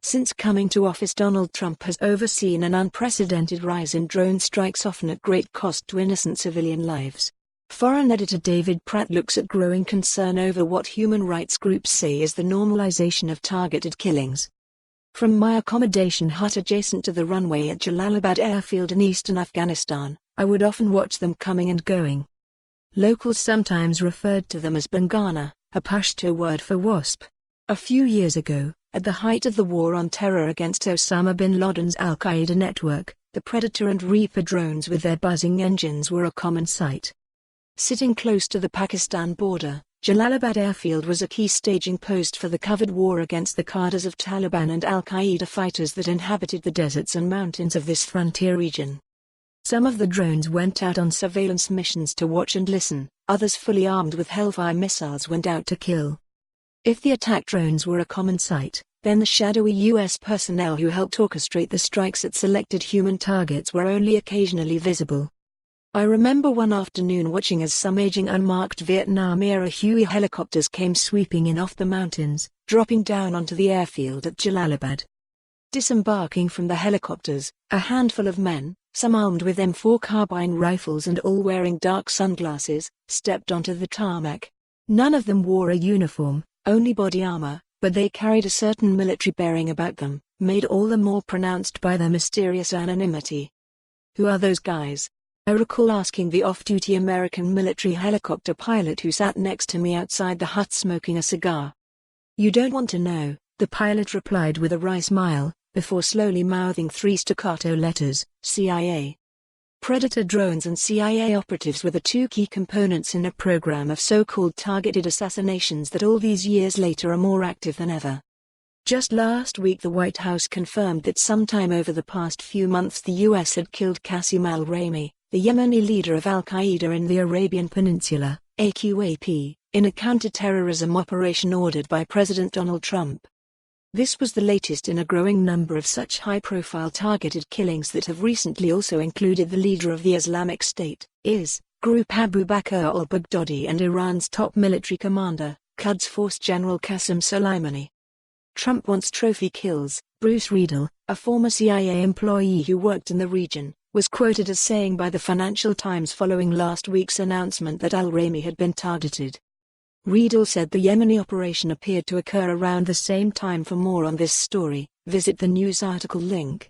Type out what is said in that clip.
Since coming to office, Donald Trump has overseen an unprecedented rise in drone strikes, often at great cost to innocent civilian lives. Foreign editor David Pratt looks at growing concern over what human rights groups say is the normalization of targeted killings. From my accommodation hut adjacent to the runway at Jalalabad airfield in Eastern Afghanistan, I would often watch them coming and going. Locals sometimes referred to them as bangana, a Pashto word for wasp. A few years ago, at the height of the war on terror against Osama bin Laden's al-Qaeda network, the Predator and Reaper drones with their buzzing engines were a common sight. Sitting close to the Pakistan border, Jalalabad airfield was a key staging post for the covert war against the cadres of Taliban and al-Qaeda fighters that inhabited the deserts and mountains of this frontier region. Some of the drones went out on surveillance missions to watch and listen, others fully armed with Hellfire missiles went out to kill. If the attack drones were a common sight, then the shadowy U.S. personnel who helped orchestrate the strikes at selected human targets were only occasionally visible. I remember one afternoon watching as some aging unmarked Vietnam-era Huey helicopters came sweeping in off the mountains, dropping down onto the airfield at Jalalabad. Disembarking from the helicopters, a handful of men, some armed with M4 carbine rifles and all wearing dark sunglasses, stepped onto the tarmac. None of them wore a uniform, only body armor, but they carried a certain military bearing about them, made all the more pronounced by their mysterious anonymity. "Who are those guys?" I recall asking the off-duty American military helicopter pilot who sat next to me outside the hut smoking a cigar. "You don't want to know," the pilot replied with a wry smile, before slowly mouthing three staccato letters, CIA. Predator drones and CIA operatives were the two key components in a program of so-called targeted assassinations that all these years later are more active than ever. Just last week the White House confirmed that sometime over the past few months the U.S. had killed Qasem al-Raymi, the Yemeni leader of al-Qaeda in the Arabian Peninsula, AQAP, in a counter-terrorism operation ordered by President Donald Trump. This was the latest in a growing number of such high-profile targeted killings that have recently also included the leader of the Islamic State, IS, group Abu Bakr al-Baghdadi, and Iran's top military commander, Quds Force General Qasem Soleimani. Trump wants trophy kills. Bruce Riedel, a former CIA employee who worked in the region, was quoted as saying by the Financial Times following last week's announcement that al-Raymi had been targeted. Riedel said the Yemeni operation appeared to occur around the same time. For more on this story, visit the news article link.